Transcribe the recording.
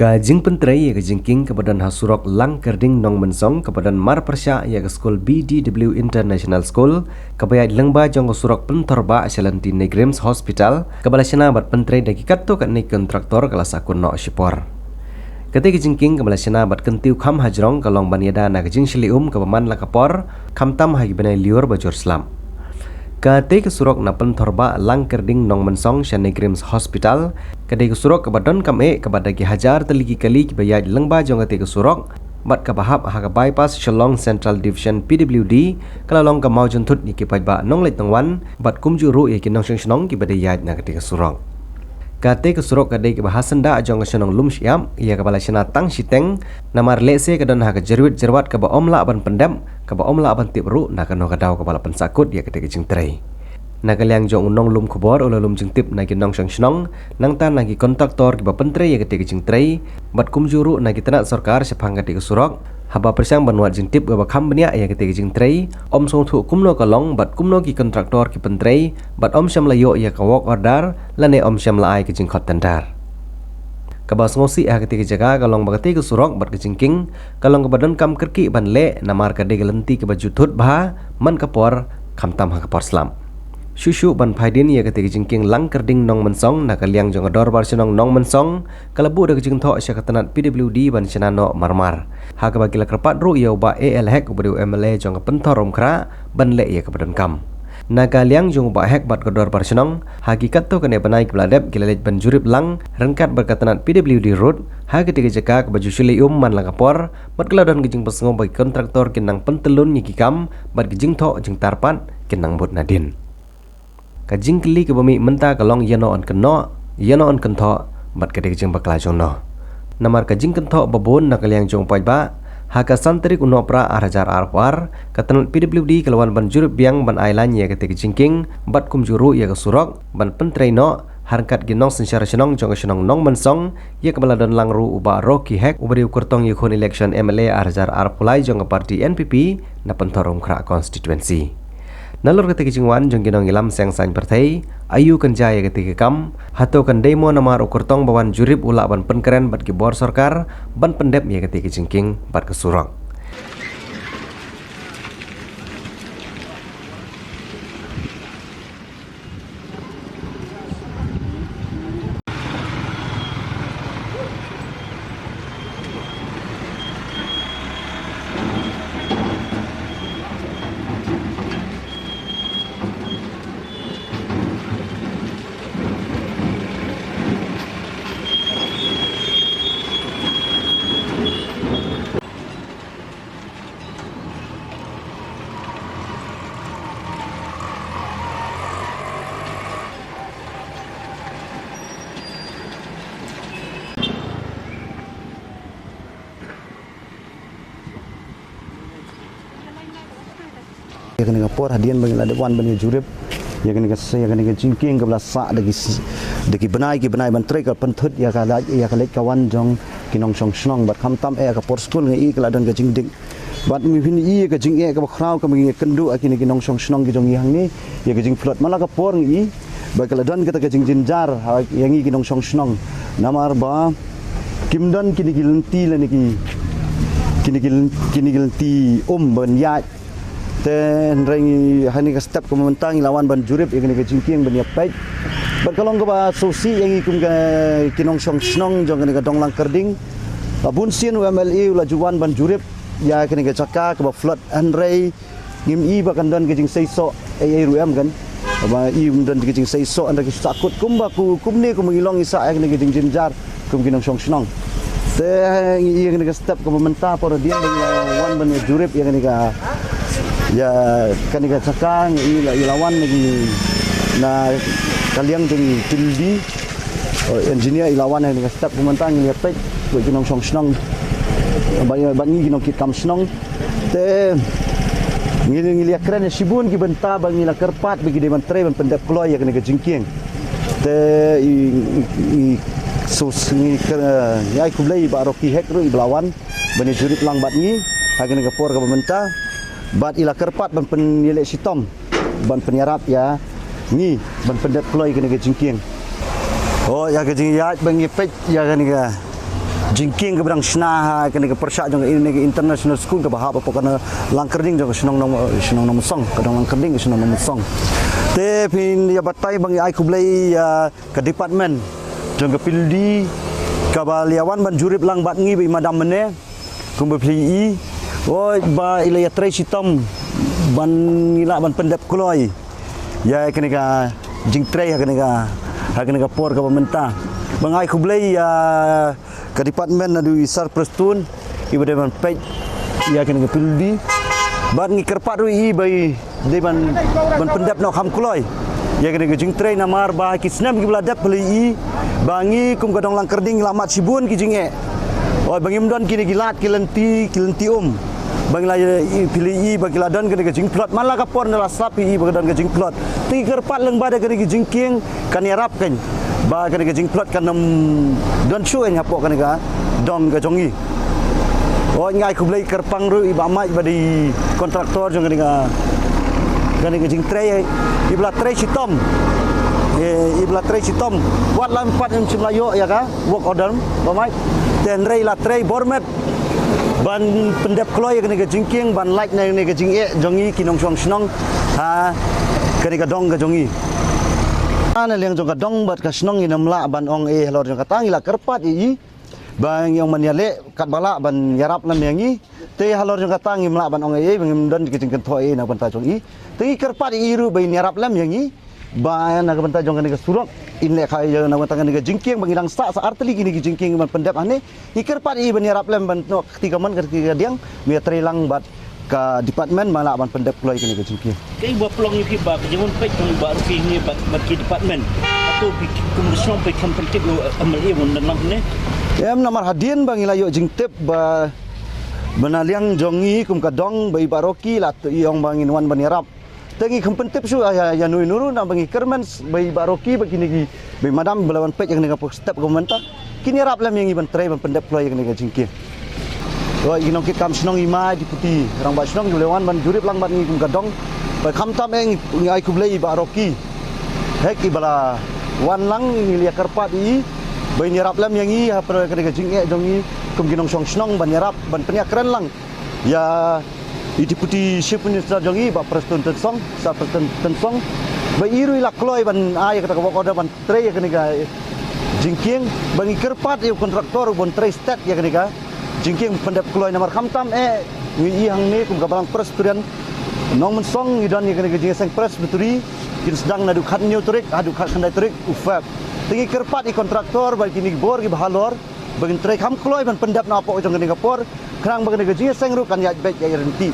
Kajing Pentrai ya kajing king kebadan Hasurok Lang Kerding Nong Mensong kebadan Mar Persya ya ke School BDW International School kebayat lengba jong ke Surok Pentorba Asyalanti Negrims Hospital kebalasana bat Pentrai dagi katto kat nik kontraktor kelas akun no Shipor. Ketika kajing king kebalasana bat kentiu kam hajrong kalong banyada na kajing shilium kebaman lakapor kamtam hagi benai liur bajur Islam. Ketika surok na pentorba Lang Kerding Nong Mensong Shan Negrims Hospital ketika surok kebadan kame kepada ki hajar teligi kali kibayat lengba jong ketika surok bat kabahap haga bypass Shillong Central Division PWD kalalong ka mau juntut ni kipaj ba nong let tangwan bat kumjuru ya kinong shnong ki badayat na ketika surok. Ketika surok ketika bahasan da jong shnong lum syam ia kepala syana tang siteng namar lese kedan haga jerwit jerwat ka ba omla ban pendam ka ba omla ban tibru na kano kadau kepala pensakut ya ketika jing trai. Nagaliang jong unong lum kubor ulo lum jing tip nagi nong shnong nang tan nagi kontraktor ki ba pentre ya ketika jing trai bat kumjuru nagi tanak sarkar sepang ketika surok haba persang banwat jing tip ba kham bania ya ketika jing trai om song thu kumno kalong bat kumno ki kontraktor ki pentre bat om syam layo ya ka work order lane om syam laai ki jing khot tandar. Kabas ngosi ah ketika jaga kalong bagati ke surok bat ke jingking kalong ke badan kam kerki ban le namar ka de galenti ke baju thut bah man kapor khamtam ha kapor slam. Shushu ban phaidin ya ketika jingking Lang Kerding Nong Mensong na kaliang jong ador bar sinong Nong Mensong kalabu de jing tho sya katanat PWD ban sinano marmar ha ka bagila kerpat ru ya ba AL hek ubru MLA jong pentorom kra ban le ya ke badan kam. Naga liang jong ba hek bat kodor parsenong hakikat to kene banai kebladep gilalet banjurip lang rengkat berkatanat PWD road ha ketika jaka ke baju syuli man lang kapor bat keladon gijing pesngo bagi kontraktor kinang pentelun nyiki kam bat gijing tho jing tarpat kinang bot nadin kajing keli ke bumi menta kalong yano on keno yano on kentho bat ketika jing bakla jong no namar kajing kentho babon na kaliang jong pai ba haka santrik unopra arajar arwar katanat PWD kelawan banjurip biang ban ailan ya ketika jingking bat kumjuru ya ke surok ban pentrai no harkat ginong sensyara senong jong senong Nong Mensong ya kebaladon langru uba roki hek ubari ukurtong yukun election MLA arajar arpulai jong parti NPP na pentorong kra konstituensi. Nalur ketika jingwan jong ginong ilam seng sain partai ayu kenjaya ketika kam hato kan demo namar ukurtong bawan jurip ula ban penkeren bat kibor sarkar ban pendep ya ketika jingking bat kesurok. Ya kena kapor hadian bagi ladek wan bani jurip ya kena jingking ke belasa degi benai bantre ke penthut ya kalek kawan jong kinong song bat khamtam kapor school ngai keladon ke jingdik bat mi pini ke jing ke bakrau ke mengi kendu akini kinong song ki jong yang ni ya ke jing flot mala kapor ngai ba keladon kita ke jing jinjar yang i kinong song namar ba kimdon kini gilenti la niki kini gilenti ban ya ten ring hani ka step ko mentang lawan ban jurip yang ni ke jingking ban yapait berkalong ke ba sosi yang ikum ke kinong song snong jong ke dong Lang Kerding bun sin UMLE ula juwan ban jurip ya ke caka ke ba flood andrei ngim i ba kan don ke jing seiso ruam kan ba i don ke jing seiso anda ke sakut kumba kum ni ko mengilong isa ke jing jinjar kum kinong song snong te yang ke step ko menta por dia wan ban jurip yang ni ka ya kanika cakang ilawan lagi na kaliang jeng tildi engineer ilawan yang step pementang ni pek buat kinong song snong banyi kinong kitam snong te ngili keren sibun ki benta bangi la kerpat bagi de mantre ban pendap kloy ya kanika jingking te sus ni ya kublai ba roki hek ru iblawan bani jurip lang bat ni agak kapor ka pementang bat ila kerpat ban penilek sitom ban penyarap ya ni ban pendep kloy kena ke jingking oh ya ke jing ya bang ipet ya kan jingking ke berang snah kena ke persyak jong ini international school ke bahap apa kana langkerding jong senong nom song kadang langkerding senong nom song te pin ya batai bang ai kublai ke department jong ke pildi kabaliawan ban jurip lang bat ngi bi madam mene kum beli oi ba ila ya trai sitam ban ngila ban pendap kloi ya kena ka jing trai kena ka por ka pemerintah bang ai kublai ke department adu isar prestun ibu depan pej ya kena pildi ban ngi kerpat ru i bai de ban pendap no kham kloi ya kena jing trai namar ba kisnam ki bladap beli i bangi kum gadong lang kerding lamat sibun ki jinge oi bangi mdon kini gilat kilenti bang la pilih i bagi ladon kena jing plot malah kapor nala sapi i bagadon ke jing plot ti kerpat leng bada kena jing king kan yarap kan ba kena jing plot kan don show en hapok kena dong ke jongi oh ngai ku blai kerpang ru i bamai badi kontraktor jong kena jing tray ibla tray sitom ibla tray sitom wat lam pat em simlayo ya ka work order bamai ten ray la tray bormet ban pendap kloy kena jingking ban like na kena jing jongi kinong song snong ha kena dong ke jongi ana leng jong ka dong bat ka snong inam la ban ong lor jong ka tangi la kerpat i bang yang maniale kat bala ban yarap lam yangi te halor jong ka tangi mla ban ong bang don ke jing thoi na ban ta jong i te kerpat i ru bai yarap lam yangi ba na ka ban ta jong ka surok in le khai na ban ta ka jingking bang ilang sa artli kini jingking ban pendap ane i kerpat i ban yarap lam ban no ketika man ketika diang mi trelang bat ka department malah ban pendap kloy kini ke jingking cái bộ plong như khi bà jangan pek trong bà rugi ni bagi department atau kemudian pek company tu amal ia pun dalam ni em namar hadin bang ilayo jingtep ba benaliang jongi kum kadong bai baroki lat iong bangin wan banirap tengi kompentip su ya nui nuru na bangi kermen bai baroki begini gi bai madam belawan pek yang dengan step komentar kini rap lam yang iban tray ban pendep ploy yang dengan jingkin oi ginong kit kam snong imai diputi rang ba snong lewan ban jurip lang ban ngi kum kadong bai kham tam eng ngai ku blei baroki hek ibala wan lang ngi lia kerpat i bai nyerap lam yang i ha pro kena jing jongi kum ginong song snong ban nyerap ban penya keren lang ya diputi chief minister jongi ba preston tensong sa preston tensong ba iru ila kloy ban ay kata ko order ban tray kena jingking ban kerpat yo kontraktor bon tray stat ya kena jingking pendap kloy nomor khamtam ngi hang ni kum gabalang preston nong mensong idan ya kena jing sang pres beturi kin sedang nadu khat new turik adu khat khandai turik ufak tingi kerpat i kontraktor ba kini bor gi bahalor bagin tray kham kloy ban pendap na apa jong kena kapor kerang bagin jing sang ru kan ya baik ya renti